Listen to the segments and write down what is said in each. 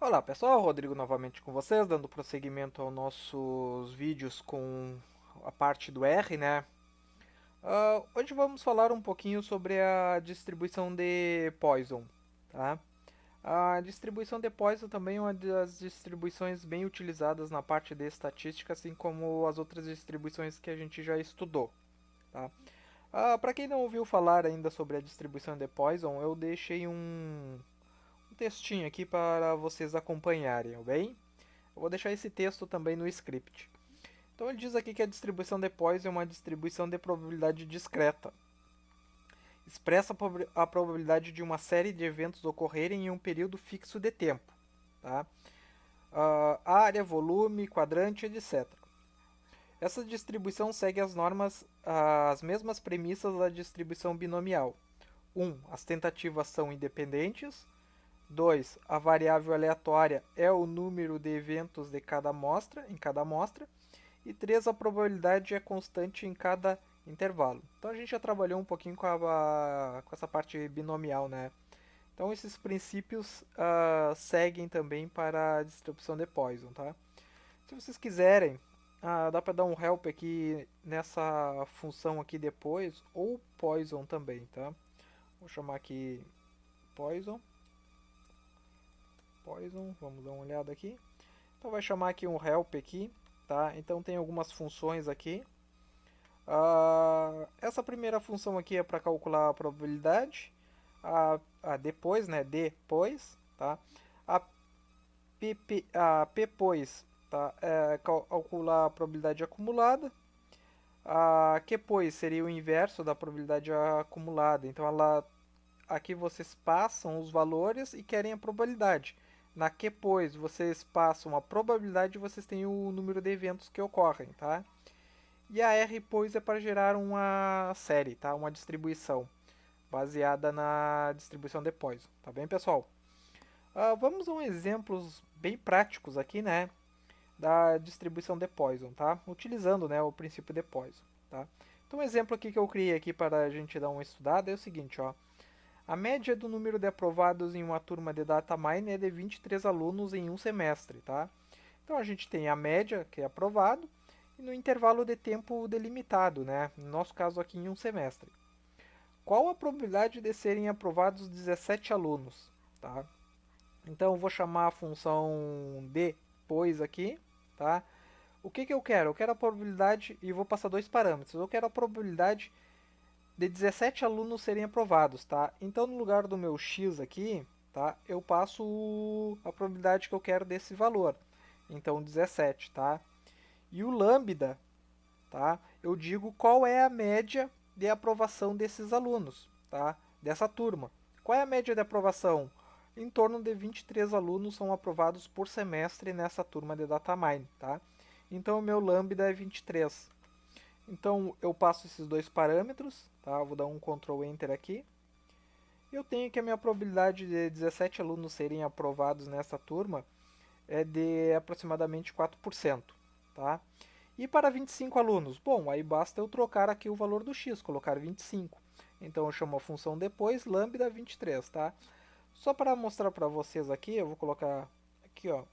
Olá pessoal, Rodrigo novamente com vocês, dando prosseguimento aos nossos vídeos com a parte do R, né? Hoje vamos falar um pouquinho sobre a distribuição de Poisson, tá? A distribuição de Poisson também é uma das distribuições bem utilizadas na parte de estatística, assim como as outras distribuições que a gente já estudou, tá? Para quem não ouviu falar ainda sobre a distribuição de Poisson, eu deixei um textinho aqui para vocês acompanharem, bem? Eu vou deixar esse texto também no script. Então ele diz aqui que a distribuição de Poisson é uma distribuição de probabilidade discreta. Expressa a probabilidade de uma série de eventos ocorrerem em um período fixo de tempo. Tá? Área, volume, quadrante, etc. Essa distribuição segue as mesmas premissas da distribuição binomial. 1. As tentativas são independentes. 2. A variável aleatória é o número de eventos de cada amostra, em cada amostra. E 3, a probabilidade é constante em cada intervalo. Então a gente já trabalhou um pouquinho com essa parte binomial, né? Então esses princípios seguem também para a distribuição de Poisson, tá? Se vocês quiserem, dá para dar um help aqui nessa função aqui depois, ou Poisson também, tá? Vou chamar aqui Poisson. Poisson, vamos dar uma olhada aqui. Então vai chamar aqui um help aqui, tá? Então tem algumas funções aqui. Essa primeira função aqui é para calcular a probabilidade. Depois, né? Depois, tá? A a Ppois, tá? É calcular a probabilidade acumulada. A Qpois seria o inverso da probabilidade acumulada. Então aqui vocês passam os valores e querem a probabilidade. Na Qpois vocês passam a probabilidade e vocês têm o número de eventos que ocorrem, tá? E a R-Pois é para gerar uma série, tá? Uma distribuição baseada na distribuição de Poisson, tá bem, pessoal? Vamos a um exemplos bem práticos aqui, né? Da distribuição de Poisson, tá? Utilizando, né, o princípio de Poisson, tá? Então, um exemplo aqui que eu criei aqui para a gente dar uma estudada é o seguinte, ó. A média do número de aprovados em uma turma de data mine é de 23 alunos em um semestre, tá? Então a gente tem a média, que é aprovado, e no intervalo de tempo delimitado, né? No nosso caso aqui em um semestre. Qual a probabilidade de serem aprovados 17 alunos, tá? Então eu vou chamar a função depois aqui, tá? O que eu quero? Eu quero a probabilidade e vou passar dois parâmetros. Eu quero a probabilidade de 17 alunos serem aprovados, tá? Então no lugar do meu x aqui, tá? Eu passo a probabilidade que eu quero desse valor. Então 17, tá? E o lambda, tá? Eu digo qual é a média de aprovação desses alunos, tá? Dessa turma. Qual é a média de aprovação? Em torno de 23 alunos são aprovados por semestre nessa turma de datamine, tá? Então o meu lambda é 23. Então eu passo esses dois parâmetros, tá? Vou dar um Ctrl Enter aqui. Eu tenho que a minha probabilidade de 17 alunos serem aprovados nessa turma é de aproximadamente 4%, tá? E para 25 alunos? Bom, aí basta eu trocar aqui o valor do x, colocar 25. Então eu chamo a função depois, lambda 23, tá? Só para mostrar para vocês aqui, eu vou colocar aqui, ó,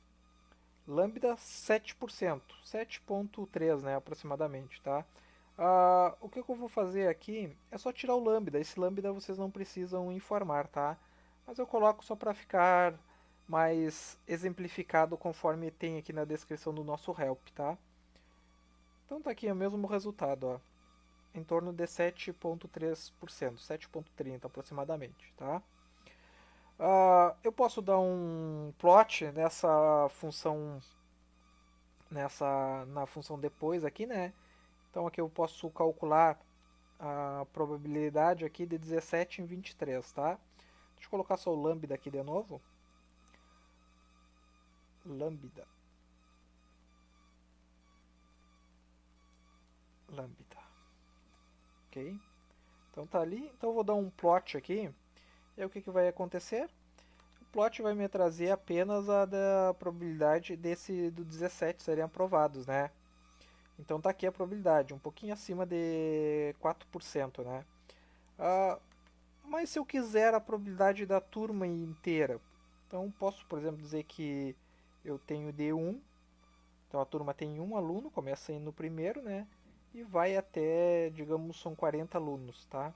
lambda 7%, 7,3, né, aproximadamente, tá? O que eu vou fazer aqui é só tirar o lambda. Esse lambda vocês não precisam informar, tá? Mas eu coloco só para ficar mais exemplificado conforme tem aqui na descrição do nosso help, tá? Então tá aqui o mesmo resultado, ó, em torno de 7,3%, 7,30 aproximadamente, tá? Eu posso dar um plot na função depois aqui, né? Então aqui eu posso calcular a probabilidade aqui de 17 em 23, tá? Deixa eu colocar só o lambda aqui de novo. Lambda. Lambda. Ok? Então tá ali. Então eu vou dar um plot aqui. E aí o que vai acontecer? O plot vai me trazer apenas a da probabilidade do 17 serem aprovados, né? Então tá aqui a probabilidade, um pouquinho acima de 4%, né? Mas se eu quiser a probabilidade da turma inteira, Então, posso, por exemplo, dizer que eu tenho D1, então a turma tem um aluno, começa aí no primeiro, né? E vai até, digamos, são 40 alunos, tá?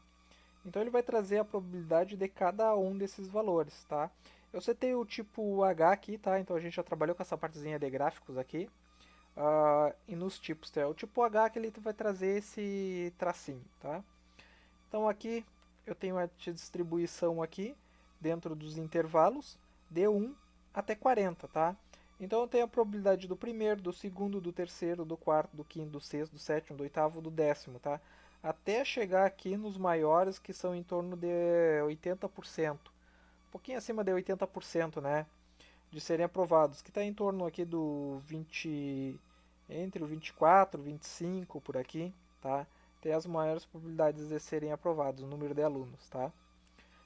Então ele vai trazer a probabilidade de cada um desses valores, tá? Eu setei o tipo H aqui, tá? Então a gente já trabalhou com essa partezinha de gráficos aqui. E nos tipos, tá? O tipo H que ele vai trazer esse tracinho, tá? Então aqui eu tenho a distribuição aqui dentro dos intervalos de 1 até 40, tá? Então eu tenho a probabilidade do primeiro, do segundo, do terceiro, do quarto, do quinto, do sexto, do sétimo, do oitavo, do décimo, tá? Até chegar aqui nos maiores que são em torno de 80%. Um pouquinho acima de 80%, né? De serem aprovados, que está em torno aqui do 20, entre o 24, 25 por aqui, tá? Tem as maiores probabilidades de serem aprovados, o número de alunos, tá?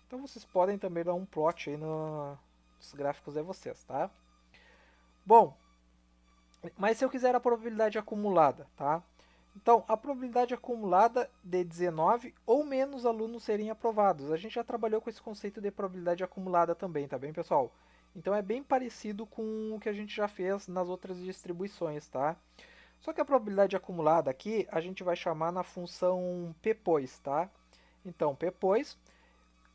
Então vocês podem também dar um plot aí nos gráficos de vocês, tá? Bom, mas se eu quiser a probabilidade acumulada, tá? Então, a probabilidade acumulada de 19 ou menos alunos serem aprovados. A gente já trabalhou com esse conceito de probabilidade acumulada também, tá bem, pessoal? Então, é bem parecido com o que a gente já fez nas outras distribuições, tá? Só que a probabilidade acumulada aqui, a gente vai chamar na função ppois, tá? Então, ppois,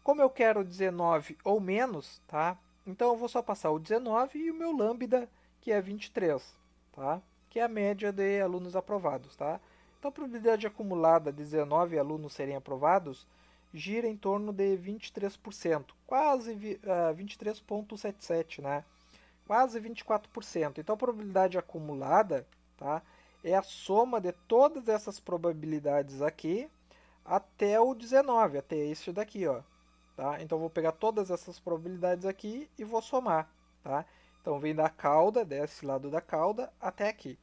como eu quero 19 ou menos, tá? Então, eu vou só passar o 19 e o meu lambda, que é 23, tá? Que é a média de alunos aprovados, tá? Então, a probabilidade acumulada de 19 alunos serem aprovados gira em torno de 23%, quase 23,77, né? Quase 24%. Então, a probabilidade acumulada, tá? É a soma de todas essas probabilidades aqui até o 19, até este daqui, ó. Tá? Então, eu vou pegar todas essas probabilidades aqui e vou somar, tá? Então, vem da cauda, desse lado da cauda, até aqui.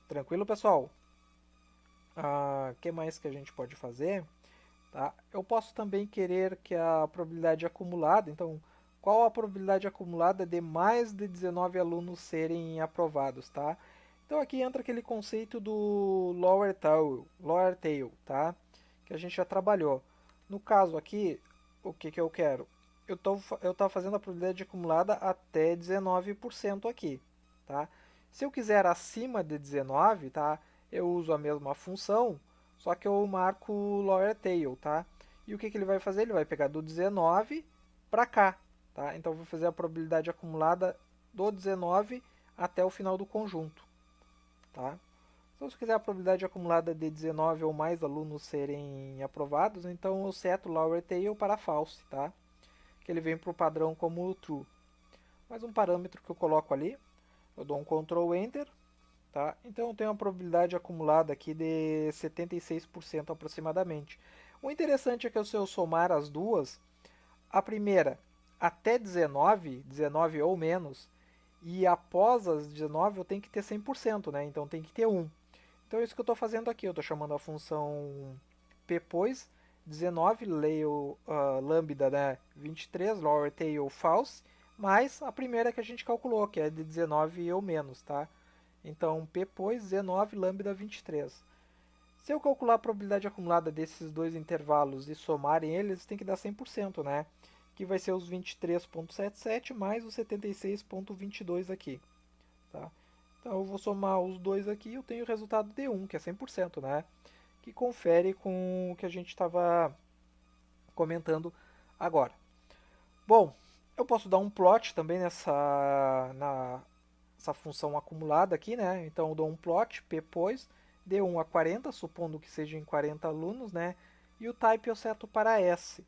Tranquilo, pessoal? Que mais que a gente pode fazer? Tá? Eu posso também querer que a probabilidade acumulada, então, qual a probabilidade acumulada de mais de 19 alunos serem aprovados, tá? Então aqui entra aquele conceito do lower tail, tá? Que a gente já trabalhou. No caso aqui, o que que eu quero? Eu tô fazendo a probabilidade acumulada até 19% aqui, tá? Se eu quiser acima de 19, tá? Eu uso a mesma função, só que eu marco lower tail, tá? E o que que ele vai fazer? Ele vai pegar do 19 para cá, tá? Então eu vou fazer a probabilidade acumulada do 19 até o final do conjunto, tá? Então, se eu quiser a probabilidade acumulada de 19 ou mais alunos serem aprovados, então eu seto lower tail para false, tá? Que ele vem para o padrão como true. Mais um parâmetro que eu coloco ali, eu dou um Ctrl Enter, tá? Então eu tenho uma probabilidade acumulada aqui de 76% aproximadamente. O interessante é que se eu somar as duas, a primeira até 19, 19 ou menos, e após as 19 eu tenho que ter 100%, né? Então tem que ter 1. Então é isso que eu estou fazendo aqui, eu estou chamando a função ppois 19, lambda, né, 23, lower tail false, mais a primeira que a gente calculou, que é de 19 ou menos, tá? Então, ppois 19, lambda 23. Se eu calcular a probabilidade acumulada desses dois intervalos e somarem eles, tem que dar 100%, né? Que vai ser os 23,77 mais os 76,22 aqui, tá? Então eu vou somar os dois aqui e eu tenho o resultado de 1, que é 100%, né? Que confere com o que a gente estava comentando agora. Bom, eu posso dar um plot também nessa função acumulada aqui, né? Então eu dou um plot, ppois, de 1 a 40, supondo que sejam 40 alunos, né? E o type eu seto para S,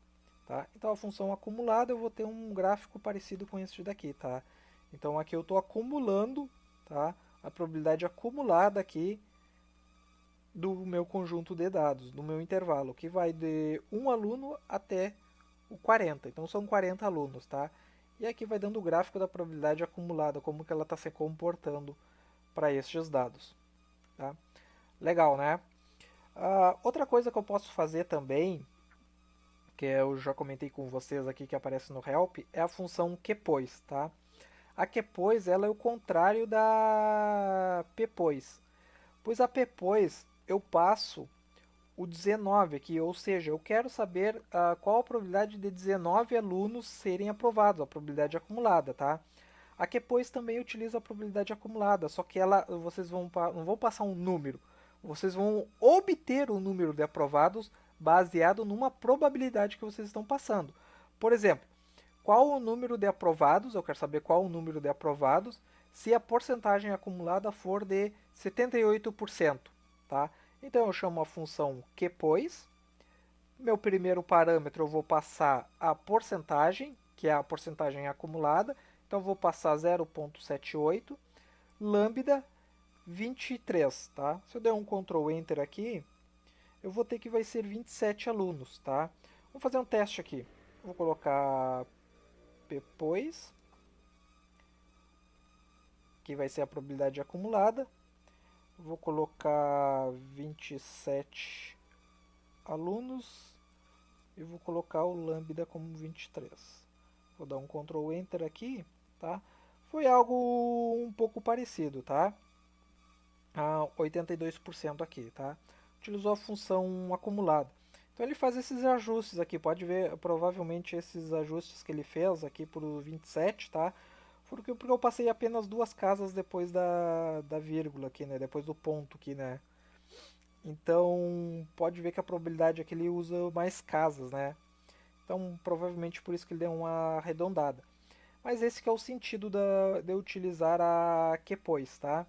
tá? Então a função acumulada eu vou ter um gráfico parecido com este daqui, tá? Então aqui eu estou acumulando, tá? A probabilidade acumulada aqui do meu conjunto de dados, do meu intervalo, que vai de 1 aluno até o 40. Então são 40 alunos, tá? E aqui vai dando o gráfico da probabilidade acumulada, como que ela está se comportando para estes dados, tá? Legal, né? Outra coisa que eu posso fazer também, que eu já comentei com vocês aqui que aparece no help, é a função quepois, tá? A quepois ela é o contrário da ppois, pois a ppois eu passo o 19 aqui, ou seja, eu quero saber qual a probabilidade de 19 alunos serem aprovados, a probabilidade acumulada, tá? A QPOIS também utiliza a probabilidade acumulada, só que vocês não vão passar um número, vocês vão obter o número de aprovados baseado numa probabilidade que vocês estão passando. Por exemplo, qual o número de aprovados, eu quero saber qual o número de aprovados, se a porcentagem acumulada for de 78%, tá? Então eu chamo a função QPOIS, meu primeiro parâmetro eu vou passar a porcentagem, que é a porcentagem acumulada, então eu vou passar 0,78, lambda 23, tá? Se eu der um Ctrl Enter aqui, eu vou ter que vai ser 27 alunos, tá? Vamos fazer um teste aqui. Vou colocar depois, que vai ser a probabilidade acumulada. Vou colocar 27 alunos e vou colocar o lambda como 23. Vou dar um Ctrl Enter aqui, tá? Foi algo um pouco parecido, tá? 82% aqui, tá? Utilizou a função acumulada. Então ele faz esses ajustes aqui, pode ver, provavelmente esses ajustes que ele fez aqui por 27, tá? Porque eu passei apenas duas casas depois da vírgula aqui, né? Depois do ponto aqui, né? Então pode ver que a probabilidade aqui ele usa mais casas, né? Então provavelmente por isso que ele deu uma arredondada. Mas esse que é o sentido de utilizar a QPOIS, tá?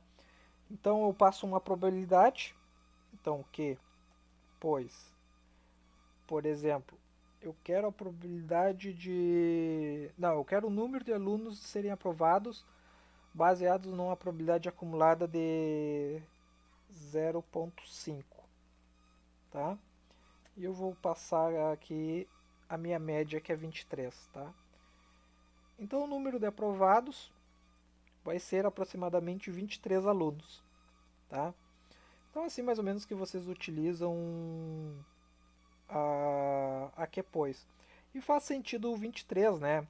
Então eu passo uma probabilidade, então Q, pois, por exemplo, eu quero a probabilidade de... Não, eu quero o número de alunos serem aprovados baseados numa probabilidade acumulada de 0,5, tá? E eu vou passar aqui a minha média que é 23, tá? Então o número de aprovados vai ser aproximadamente 23 alunos, tá? Então assim mais ou menos que vocês utilizam a QPOIS. E faz sentido o 23, né?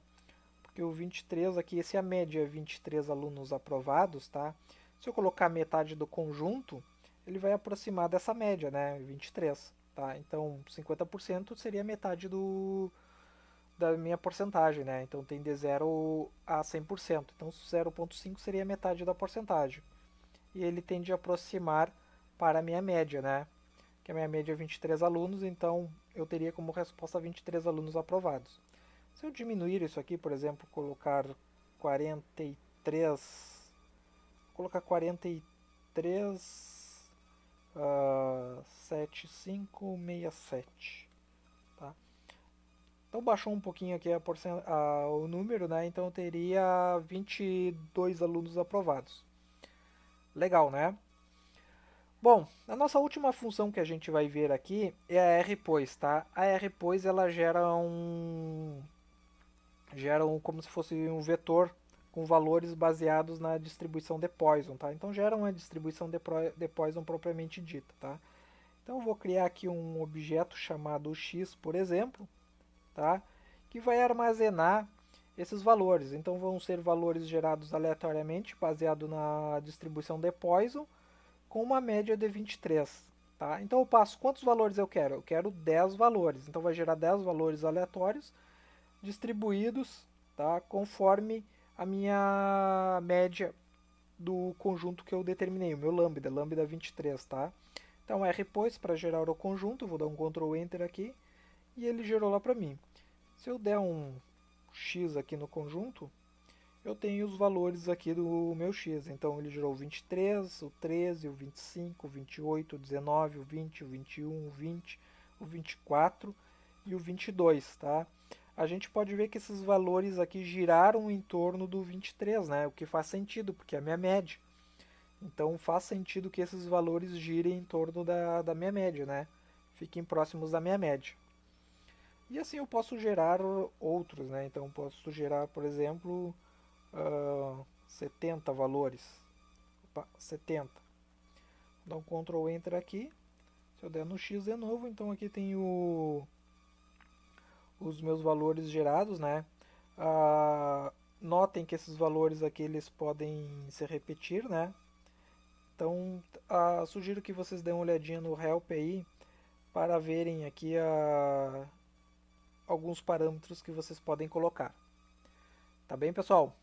Porque o 23 aqui, se a média é 23 alunos aprovados, tá? Se eu colocar metade do conjunto, ele vai aproximar dessa média, né? 23, tá? Então 50% seria metade da minha porcentagem, né? Então tem de 0 a 100%. Então 0,5 seria metade da porcentagem. E ele tende a aproximar para a minha média, né? Que a minha média é 23 alunos, então eu teria como resposta 23 alunos aprovados. Se eu diminuir isso aqui, por exemplo, colocar 43, colocar 43, 7567, tá? Então baixou um pouquinho aqui o número, né? Então eu teria 22 alunos aprovados. Legal, né? Bom, a nossa última função que a gente vai ver aqui é a rpois, tá? A rpois ela gera como se fosse um vetor com valores baseados na distribuição de Poisson, tá? Então gera uma distribuição de Poisson propriamente dita, tá? Então eu vou criar aqui um objeto chamado x, por exemplo, tá? Que vai armazenar esses valores. Então vão ser valores gerados aleatoriamente, baseado na distribuição de Poisson, com uma média de 23. Tá? Então eu passo quantos valores eu quero? Eu quero 10 valores. Então vai gerar 10 valores aleatórios distribuídos, tá? Conforme a minha média do conjunto que eu determinei, o meu lambda 23. Tá? Então rpois para gerar o conjunto, vou dar um Ctrl Enter aqui e ele gerou lá para mim. Se eu der um x aqui no conjunto, eu tenho os valores aqui do meu x. Então ele gerou o 23, o 13, o 25, o 28, o 19, o 20, o 21, o 20, o 24 e o 22, tá? A gente pode ver que esses valores aqui giraram em torno do 23, né? O que faz sentido, porque é a minha média. Então faz sentido que esses valores girem em torno da minha média, né? Fiquem próximos da minha média. E assim eu posso gerar outros, né? Então eu posso gerar, por exemplo, 70 valores. Opa, 70. Vou dar um Ctrl Enter aqui. Se eu der no X de novo, então aqui tem os meus valores gerados, né? Notem que esses valores aqui eles podem se repetir, né? Então sugiro que vocês dêem uma olhadinha no help aí para verem aqui alguns parâmetros que vocês podem colocar. Tá bem, pessoal?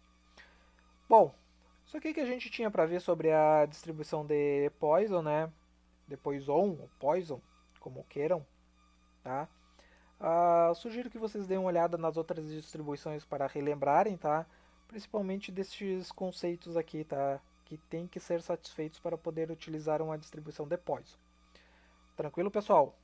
Bom, isso aqui que a gente tinha para ver sobre a distribuição de Poisson, né? De Poisson ou Poisson, como queiram, tá? Sugiro que vocês deem uma olhada nas outras distribuições para relembrarem, tá? Principalmente destes conceitos aqui, tá? Que tem que ser satisfeitos para poder utilizar uma distribuição de Poisson. Tranquilo, pessoal?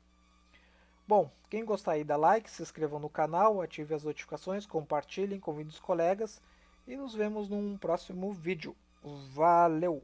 Bom, quem gostar aí dá like, se inscrevam no canal, ative as notificações, compartilhem, convide os colegas e nos vemos num próximo vídeo. Valeu!